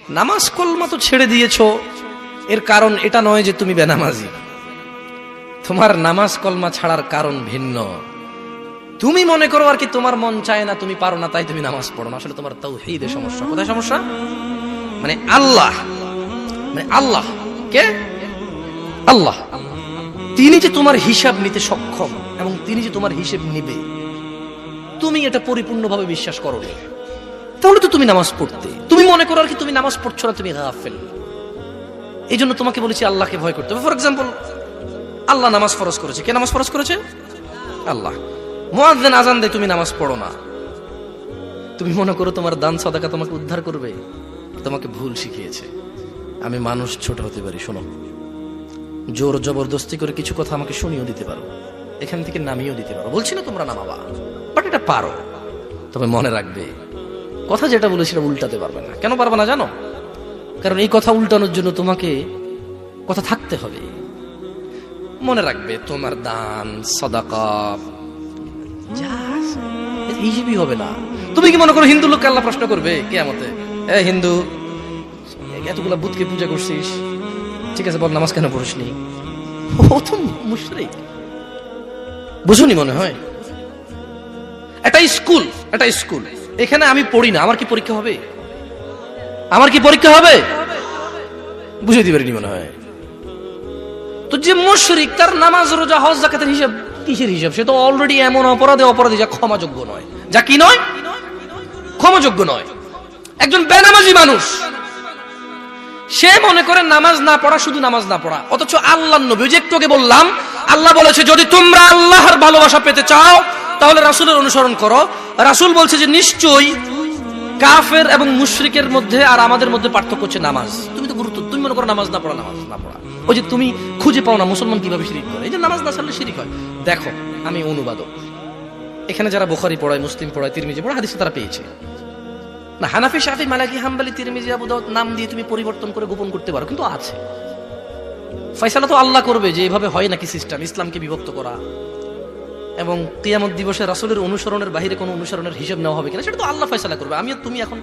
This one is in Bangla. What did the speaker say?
নামাজ কলমা তো ছেড়ে দিয়েছো, এর কারণ এটা নয় যে তুমি বেনামাজি। তোমার নামাজ কলমা ছাড়ার কারণ ভিন্ন। তুমি মনে করো আর কি তোমার মন চায় না, তুমি পারো না, তাই তুমি নামাজ পড়ো না। আসলে তোমার তাওহীদে সমস্যা। কোথায় সমস্যা? মানে আল্লাহ, মানে আল্লাহ কে? আল্লাহ তিনি যে তোমার হিসাব নিতে সক্ষম এবং তিনি যে তোমার হিসেব নিবে, তুমি এটা পরিপূর্ণভাবে বিশ্বাস করো না, তাহলে তো তুমি নামাজ পড়তে। তুমি মনে করো আর কি তুমি নামাজ পড়ছো না, তুমি গাফেল। এই জন্য তোমাকে বলেছি আল্লাহকে ভয় করতে হবে। ফর এক্সাম্পল, আল্লাহ নামাজ ফরজ করেছে। কে নামাজ ফরজ করেছে? আল্লাহ। মুয়াজ্জিন আজান দেয়, তুমি নামাজ পড়ো না। তুমি মনে করো তোমার দান সাদাকা তোমাকে উদ্ধার করবে? তোমাকে ভুল শিখিয়েছে। আমি মানুষ, ছোট হতে পারি। শোনো, জোর জবরদস্তি করে কিছু কথা আমাকে শুনিয়েও দিতে পারো, এখান থেকে নামিয়েও দিতে পারো। বলছি না তোমরা নামাবা, বাট এটা পারো। তবে মনে রাখবে, কথা যেটা বলেছিলাম উল্টাতে পারবে না। কেন পারবে না জানো? কারণ এই কথা উল্টানোর জন্য তোমাকে কথা থাকতে হবে। মনে রাখবে, তোমার দান সাদাকা যা হিসেবই হবে না। তুমি কি মনে করো হিন্দু লোককে আল্লাহ প্রশ্ন করবে কিয়ামতে, এ হিন্দু, এতগুলা বুতকে পূজা করছিস, ঠিক আছে বল নামাজ কেন পড়িসনি? ও তো মুশরিক। বুঝুনি মনে হয়? এটা স্কুল, এটা স্কুল। এখানে আমি পড়ি না, আমার কি পরীক্ষা হবে? আমার কি পরীক্ষা হবে? বুঝে দিবেনি মনে হয়। তো যে মুশরিক, তার নামাজ রোজা হজ যাকাতের হিসাব কিসের হিসাব? সে তো অলরেডি এমন অপরাধী যা ক্ষমাযোগ্য নয়। যা কি নয়? ক্ষমাযোগ্য নয়। একজন বেনামাজি মানুষ, সে মনে করে নামাজ না পড়া শুধু নামাজ না পড়া, অথচ আল্লাহর নবী, যে একটু আগে বললাম, আল্লাহ বলেছে যদি তোমরা আল্লাহর ভালোবাসা পেতে চাও তাহলে রাসূলের অনুসরণ করো। রাসূল বলছে যে নিশ্চয়ই কাফের এবং মুশরিকের মধ্যে আর আমাদের মধ্যে পার্থক্য হচ্ছে নামাজ। তুমি তো গুরুত্ব, তুমি মনে করো নামাজ না পড়া, নামাজ না পড়া। ওই যে তুমি খুঁজে পাও না মুসলমান কিভাবে শিরিক করে, এই যে নামাজ না ছাড়লে শিরিক হয়। দেখো, আমি অনুবাদক, এখানে যারা বুখারী পড়ায়, মুসলিম পড়ায়, তিরমিজি পড়ায়, হাদিস তারা পেয়েছে না। হানাফি, শাফি, মালিকি, হাম্বলি, তিরমিজি, আবু দাউদ নাম দিয়ে তুমি পরিবর্তন করে গোপন করতে পারো, কিন্তু আছে। ফয়সালা তো আল্লাহ করবে যে এভাবে হয় নাকি সিস্টেম, ইসলামকে বিভক্ত করা এবং কিয়ামত দিবসে রাসূলের অনুসরণের বাইরে কোনো অনুসরণের হিসাব নেওয়া হবে কিনা, সেটা তো আল্লাহ ফয়সালা করবে। আমি তুমি এখন